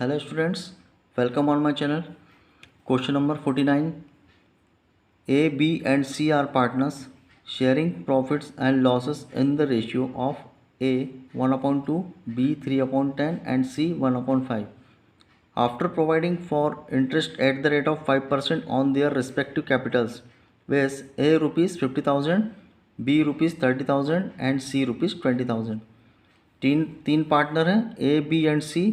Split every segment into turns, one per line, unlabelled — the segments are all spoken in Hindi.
Hello students, welcome on my channel. Question number 49. A, B and C are partners sharing profits and losses in the ratio of A 1/2, B 3/10 and C 1/5. After providing for interest at the rate of 5% on their respective capitals, whereas A rupees 50,000, B rupees 30,000 and C rupees 20,000. तीन पार्टनर हैं A B and C.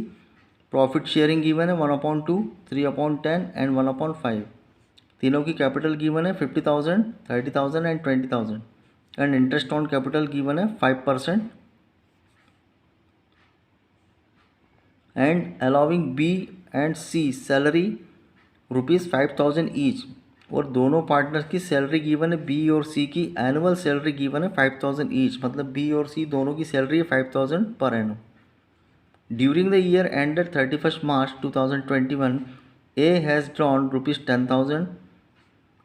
Profit sharing given है 1/2, 3/10 एंड 1/5. तीनों की कैपिटल गिवन है 50,000, 30,000 and 20,000 and interest on capital given है 5% and allowing B and C salary ₹5,000 each. और दोनों पार्टनर्स की सैलरी गिवन है बी और सी की एनुअल सैलरी गिवन है 5,000 ईच. मतलब बी और सी दोनों की सैलरी है 5,000 per annum. During the year ended 31st March 2021, A has drawn ₹10,000.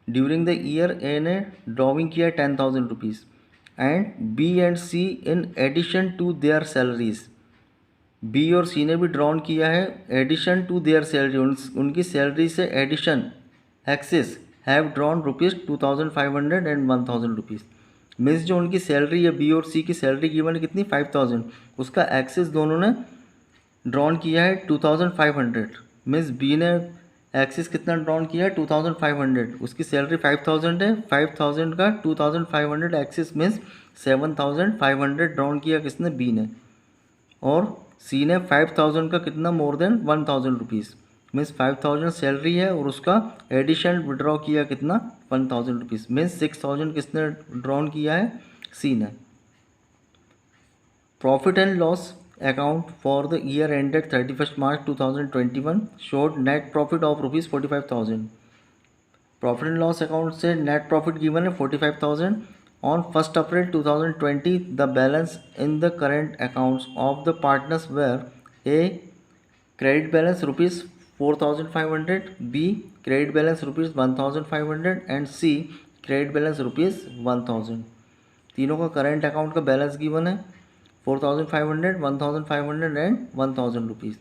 During the year A ने ड्रॉइंग किया 10,000 rupees and B and C in addition to their salaries. B और सी ने भी ड्रॉन किया है एडिशन टू देयर सैलरी. उनकी सैलरी से addition excess have drawn ₹2,500 and 1,000 rupees. Means जो उनकी सैलरी है बी और सी की सैलरी गिवन है कितनी 5,000, उसका एक्सेस दोनों ने ड्रॉन किया है 2,500. मीन्स बी ने एक्सिस कितना ड्रॉन किया है 2,500. उसकी सैलरी 5,000 है. 5,000 का 2,500 एक्सिस मीन्स 7,500 ड्रॉन किया किसने बी ने. और सी ने 5,000 का कितना more than 1,000 rupees. Means 5,000 salary है और उसका एडिशन विड्रॉ किया कितना 1,000 रुपीज़. मीन्स 6,000 किसने ड्रॉन किया है सी ने. Profit and loss account for the year ended 31st March 2021 showed net profit of ₹45,000. Profit and loss account से नेट प्रॉफिट गिवन है 45,000. On 1st April 2020 the balance in the current accounts of the partners were A credit balance ₹4,500, B credit balance ₹1,500 and C credit balance ₹1,000. तीनों का करेंट अकाउंट का बैलेंस गिवन है 4,500, 1,500 and 1,000 rupees.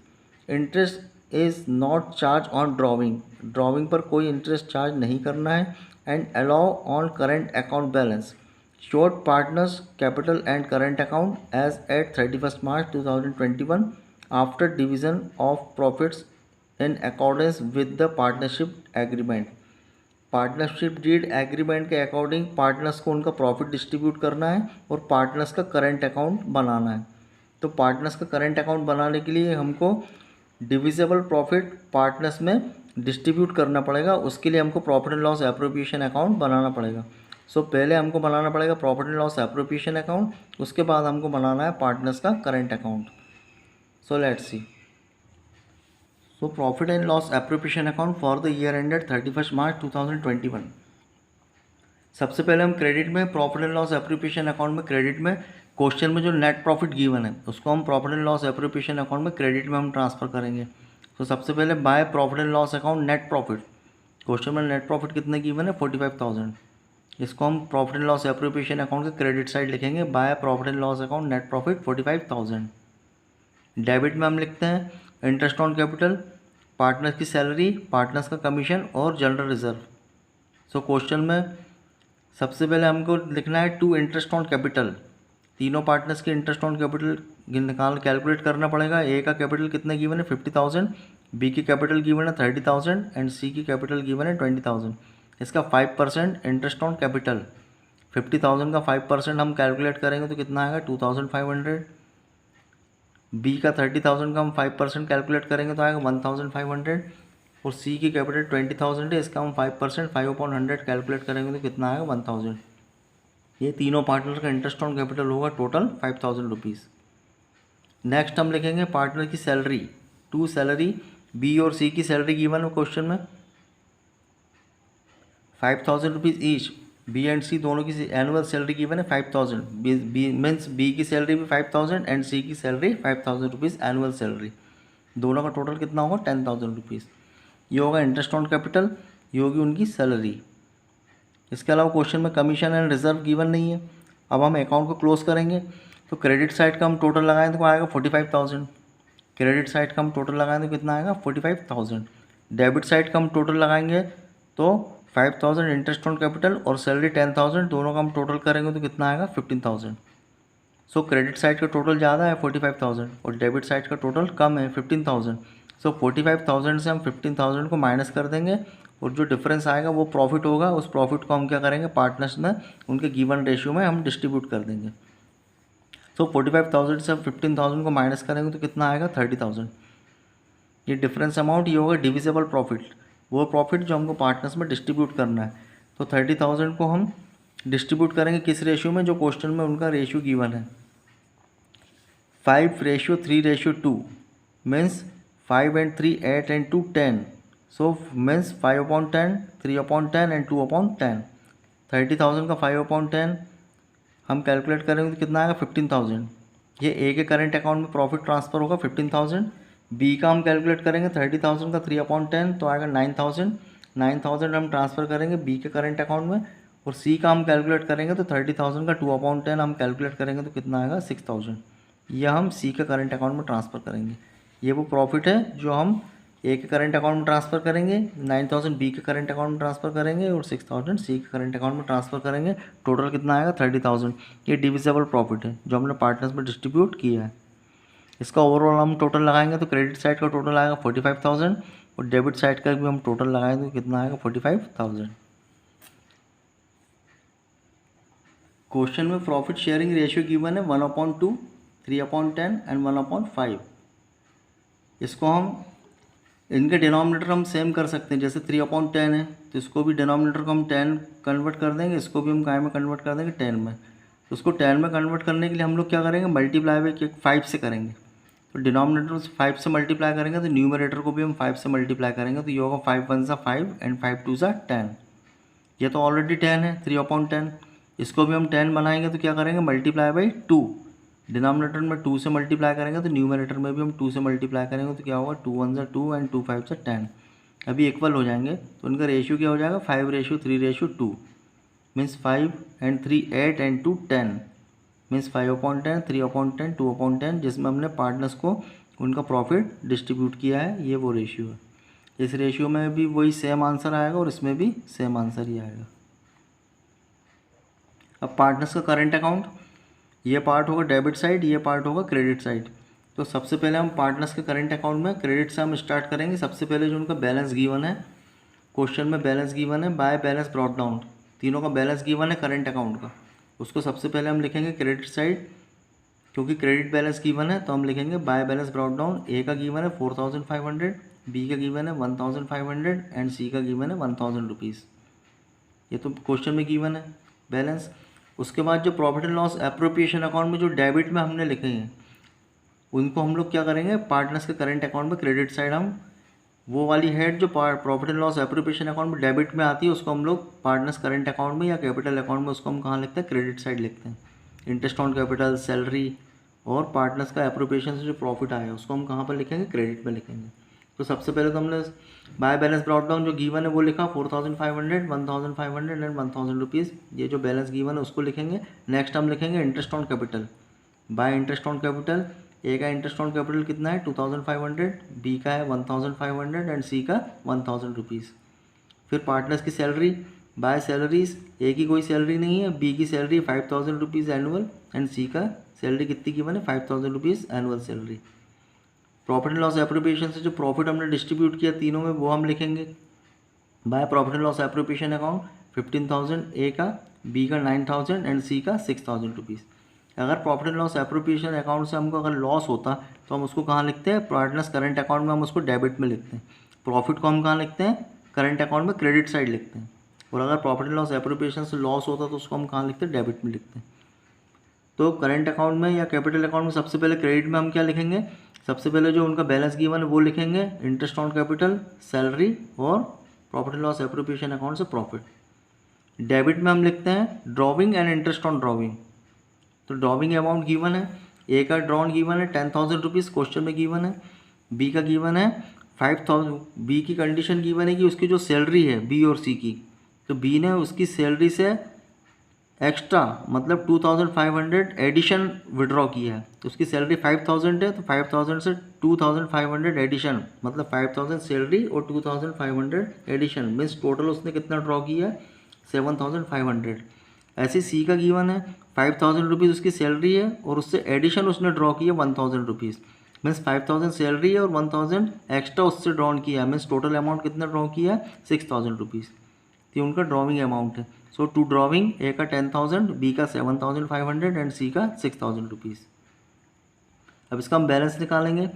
Interest is not charge on drawing. Drawing पर कोई इंटरेस्ट चार्ज नहीं करना है. And allow on current account balance showed partners capital and current account as at 31st March 2021 after division of profits in accordance with the partnership agreement. Partnership deed agreement के अकॉर्डिंग पार्टनर्स को उनका प्रॉफिट डिस्ट्रीब्यूट करना है और पार्टनर्स का करंट अकाउंट बनाना है. तो पार्टनर्स का करंट अकाउंट बनाने के लिए हमको डिविजिबल प्रॉफिट पार्टनर्स में डिस्ट्रीब्यूट करना पड़ेगा. उसके लिए हमको profit and loss appropriation account बनाना पड़ेगा. सो पहले हमको बनाना पड़ेगा profit and loss appropriation account. उसके बाद हमको बनाना है पार्टनर्स का current account. So let's see. So profit and loss appropriation account for the year ended 31st March 2021. सबसे पहले हम क्रेडिट में profit and loss appropriation account में क्रेडिट में क्वेश्चन में जो नेट प्रॉफिट गिवन है उसको हम profit and loss appropriation account में क्रेडिट में हम ट्रांसफ़र करेंगे. तो सबसे पहले by profit and loss account net profit. Question में नेट प्रॉफिट कितने गिवन है 45,000. इसको हम profit and loss appropriation account के क्रेडिट साइड लिखेंगे by profit and loss account net profit 45,000. Debit में हम लिखते हैं इंटरेस्ट ऑन कैपिटल, पार्टनर्स की सैलरी, पार्टनर्स का कमीशन और जनरल रिजर्व. सो क्वेश्चन में सबसे पहले हमको लिखना है टू इंटरेस्ट ऑन कैपिटल. तीनों पार्टनर्स के इंटरेस्ट ऑन कैपिटल कैलकुलेट करना पड़ेगा. ए का कैपिटल कितने गिवन है 50,000, बी की कैपिटल गिवन है 30,000 एंड सी की कैपिटल गिवन है 20,000. इसका 5% इंटरेस्ट ऑन कैपिटल. 50,000 का 5% हम कैलकुलेट करेंगे तो कितना आएगा 2,500. बी का 30,000 का हम 5% कैलकुलेट करेंगे तो आएगा 1,500. और सी की कैपिटल 20,000 है, इसका हम 5% 5/100 कैलकुलेट करेंगे तो कितना आएगा 1,000. ये तीनों पार्टनर का इंटरेस्ट ऑन कैपिटल होगा टोटल 5,000 रुपीज़. नेक्स्ट हम लिखेंगे पार्टनर की सैलरी. टू सैलरी बी और सी की सैलरी गिवन है क्वेश्चन में 5,000 रुपीज़ ईच. बी एंड सी दोनों की एनुअल सैलरी गिवन है 5,000. बी मीन्स बी की सैलरी भी 5,000 एंड सी की सैलरी 5,000 रुपीज़ एनुअल सैलरी. दोनों का टोटल कितना होगा 10,000 रुपीज़. ये होगा इंटरेस्ट ऑन कैपिटल, ये होगी उनकी सैलरी. इसके अलावा क्वेश्चन में कमीशन एंड रिजर्व गिवन नहीं है. अब हम अकाउंट को क्लोज करेंगे तो क्रेडिट साइड का हम टोटल लगाएं तो आएगा 45,000. क्रेडिट साइड का हम टोटल लगाएंगे तो कितना आएगा 45,000। डेबिट साइड का हम टोटल लगाएंगे तो 5,000 इंटरेस्ट ऑन कैपिटल और सैलरी 10,000, दोनों का हम टोटल करेंगे तो कितना आएगा 15,000। सो क्रेडिट साइड का टोटल ज़्यादा है 45,000 और डेबिट साइड का टोटल कम है 15,000। सो 45,000 से हम 15,000 को माइनस कर देंगे और जो डिफरेंस आएगा वो प्रॉफिट होगा। उस प्रॉफिट को हम क्या करेंगे, पार्टनर्स में उनके गिवन रेशियो में हम डिस्ट्रीब्यूट कर देंगे। सो 45,000 से हम 15,000 को माइनस करेंगे तो कितना आएगा 30,000। ये डिफरेंस अमाउंट ये होगा डिविजिबल प्रॉफिट, वो प्रॉफिट जो हमको पार्टनर्स में डिस्ट्रीब्यूट करना है। तो 30,000 को हम डिस्ट्रीब्यूट करेंगे किस रेशियो में, जो क्वेश्चन में उनका रेशियो गिवन है 5:3:2 means 5 and 3 8 and 2 10। So means 5/10 3/10 and 2/10। 30,000 का 5/10 हम कैलकुलेट करेंगे तो कितना आएगा 15,000। ये ए के करेंट अकाउंट में प्रॉफिट ट्रांसफ़र होगा 15,000। बी का हम कैलकुलेट करेंगे 30,000 का 3/10 तो आएगा 9,000। 9,000 हम ट्रांसफ़र करेंगे बी के करेंट अकाउंट में। और सी का हम कैलकुलेट करेंगे तो 30,000 का 2/10 हम कैलकुलेट करेंगे तो कितना आएगा 6,000। यह हम सी के करेंट अकाउंट में ट्रांसफ़र करेंगे। ये वो प्रॉफिट है जो हम ए के करेंट अकाउंट में ट्रांसफ़र करेंगे, 9,000 बी के करेंट अकाउंट में ट्रांसफ़र करेंगे और 6,000 सी के करेंट अकाउंट में ट्रांसफ़र करेंगे। टोटल कितना आएगा 30,000। ये डिविजिबल प्रॉफिट है जो हमने पार्टनर्स में डिस्ट्रीब्यूट किया है। इसका ओवरऑल हम टोटल लगाएंगे तो क्रेडिट साइड का टोटल आएगा 45,000 और डेबिट साइड का भी हम टोटल लगाएंगे तो कितना आएगा 45,000। क्वेश्चन में प्रॉफिट शेयरिंग रेशियो गिवन है 1/2, 3/10 एंड 1/5। इसको हम इनके डिनोमिनेटर हम सेम कर सकते हैं, जैसे 3/10 है तो इसको भी डिनोमिनेटर को हम 10 कन्वर्ट कर देंगे, इसको भी हम काय में कन्वर्ट कर देंगे 10 में। तो उसको 10 में कन्वर्ट करने के लिए हम लोग क्या करेंगे, मल्टीप्लाई बाई 5 से करेंगे। तो डिनोमिनेटर 5 से मल्टीप्लाई करेंगे तो न्यूमरेटर को भी हम 5 से मल्टीप्लाई करेंगे तो ये होगा 5 1 सा 5 एंड 5 2 सा 10। ये तो ऑलरेडी 10 है 3/10। इसको भी हम 10 बनाएंगे तो क्या करेंगे, मल्टीप्लाई बाई 2। डिनोमिनेटर में 2 से मल्टीप्लाई करेंगे तो न्यूमरेटर में भी हम 2 से मल्टीप्लाई करेंगे तो क्या होगा 2 1 सा 2 एंड 2 5 सा 10। अभी इक्वल हो जाएंगे तो उनका रेशियो क्या हो जाएगा 5:3:2 मीन्स 5 and 3 8 and 2 10 मीन्स 5/10 3/10 2/10, जिसमें हमने पार्टनर्स को उनका प्रॉफिट डिस्ट्रीब्यूट किया है। ये वो रेशियो है। इस रेशियो में भी वही सेम आंसर आएगा और इसमें भी सेम आंसर ही आएगा। अब पार्टनर्स का करंट अकाउंट, ये पार्ट होगा डेबिट साइड, ये पार्ट होगा क्रेडिट साइड। तो सबसे पहले हम पार्टनर्स के करंट अकाउंट में क्रेडिट से हम स्टार्ट करेंगे। सबसे पहले जो उनका बैलेंस गिवन है, क्वेश्चन में बैलेंस गिवन है बाय बैलेंस ब्रॉट डाउन, तीनों का बैलेंस गिवन है करंट अकाउंट का। उसको सबसे पहले हम लिखेंगे क्रेडिट साइड, क्योंकि क्रेडिट बैलेंस गिवन है तो हम लिखेंगे बाय बैलेंस ब्रॉट डाउन। ए का गिवन है 4,500, बी का गिवन है 1,500 एंड सी का गिवन है 1,000 रुपीज़। ये तो क्वेश्चन में गिवन है बैलेंस। उसके बाद जो profit and loss appropriation account में जो डेबिट में हमने लिखे हैं उनको हम लोग क्या करेंगे, पार्टनर्स के करंट अकाउंट में क्रेडिट साइड हम वो वाली हेड जो profit and loss appropriation account में डेबिट में आती है उसको हम लोग पार्टनर्स करंट अकाउंट में या कैपिटल अकाउंट में उसको हम कहाँ लिखते हैं, क्रेडिट साइड लिखते हैं। इंटरेस्ट ऑन कैपिटल, सैलरी और पार्टनर्स का एप्रोप्रिएशन से जो प्रॉफिट आया उसको हम कहाँ पर लिखेंगे, क्रेडिट में लिखेंगे। तो सबसे पहले तो हमने बाय बैलेंस ब्रॉट डाउन जो गिवन है वो लिखा 4,500 1,500 एंड 1,000 रुपीज़। ये जो बैलेंस गिवन है उसको लिखेंगे। नेक्स्ट हम लिखेंगे interest on capital. By interest on capital, A का इंटरेस्ट ऑन कैपिटल कितना है 2,500, बी का है 1,500 एंड सी का 1,000 रुपीज़। फिर पार्टनर्स की सैलरी, बाय सैलरीज, ए की कोई सैलरी नहीं है, बी की सैलरी 5,000 रुपीज़ एनुअल एंड सी का सैलरी कितनी गिवन है 5,000 rupees annual salary. Profit and loss appropriation से जो प्रॉफिट हमने डिस्ट्रीब्यूट किया तीनों में वो हम लिखेंगे by profit and loss appropriation account 15,000 ए का, बी का 9,000 एंड सी का 6,000 रुपीज़। अगर profit and loss appropriation account से हमको अगर लॉस होता तो हम उसको कहाँ लिखते हैं, पार्टनर्स करंट अकाउंट में हम उसको डेबिट में लिखते हैं। प्रॉफिट को हम कहाँ लिखते हैं, करंट अकाउंट में क्रेडिट साइड लिखते हैं। और अगर प्रॉफिट एंड लॉस एप्रोप्रिएशन से लॉस होता तो उसको हम कहाँ लिखते हैं, डेबिट में लिखते हैं। तो करंट अकाउंट में या कैपिटल अकाउंट में सबसे पहले क्रेडिट में हम क्या लिखेंगे, सबसे पहले जो उनका बैलेंस गिवन है वो लिखेंगे, इंटरेस्ट ऑन कैपिटल, सैलरी और profit and loss appropriation account से प्रॉफिट। डेबिट में हम लिखते हैं drawing and interest on drawing. तो ड्रॉविंग अमाउंट गिवन है, ए का ड्रॉन गिवन है 10,000 रुपीज़ क्वेश्चन में गिवन है, बी का गिवन है 5,000। बी की कंडीशन गिवन है कि उसकी जो सैलरी है बी और सी की, तो बी ने उसकी सैलरी से एक्स्ट्रा मतलब 2500 एडिशन विड्रॉ किया है, तो उसकी सैलरी 5000 है, तो 5000 से 2500 एडिशन मतलब 5000 सैलरी और 2500 एडिशन मीन्स टोटल उसने कितना ड्रॉ किया है 7500। ऐसे सी का गिवन है 5000 रुपीज़ उसकी सैलरी है और उससे एडिशन उसने ड्रॉ किया 1000 रुपीज़ मीन्स 5000 सैलरी है और 1000 एक्स्ट्रा उससे ड्रॉन किया मीन्स टोटल अमाउंट कितना ड्रॉ किया 6000 रुपीज़। ये उनका ड्रॉविंग अमाउंट है। सो टू ड्रॉविंग ए का 10,000, बी का 7,500 एंड सी का 6,000 रुपीज़। अब इसका हम बैलेंस निकालेंगे,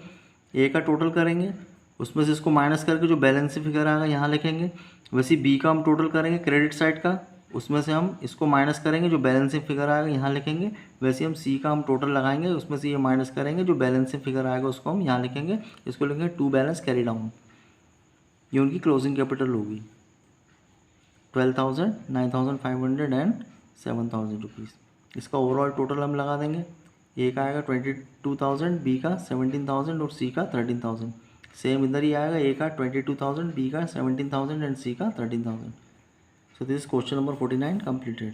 ए का टोटल करेंगे, उसमें से इसको माइनस करके जो बैलेंस फिगर आएगा यहाँ लिखेंगे। वैसे बी का हम टोटल करेंगे क्रेडिट साइड का, उसमें से हम इसको माइनस करेंगे, जो बैलेंसिंग फिगर आएगा यहाँ लिखेंगे। वैसे हम सी का हम टोटल लगाएंगे, उसमें से ये माइनस करेंगे, जो बैलेंसिंग फिगर आएगा उसको हम यहाँ लिखेंगे। इसको लिखेंगे टू बैलेंस कैरी डाउन। ये उनकी क्लोजिंग कैपिटल होगी 12,000, 9,500 एंड 7,000 रुपीज़। इसका ओवरऑल टोटल हम लगा देंगे, ए का आएगा 22,000, बी का 17,000 और सी का 13,000। सेम इधर ही आएगा, ए का 22,000, बी का 17,000 एंड सी का 13,000। So this question number 49 completed.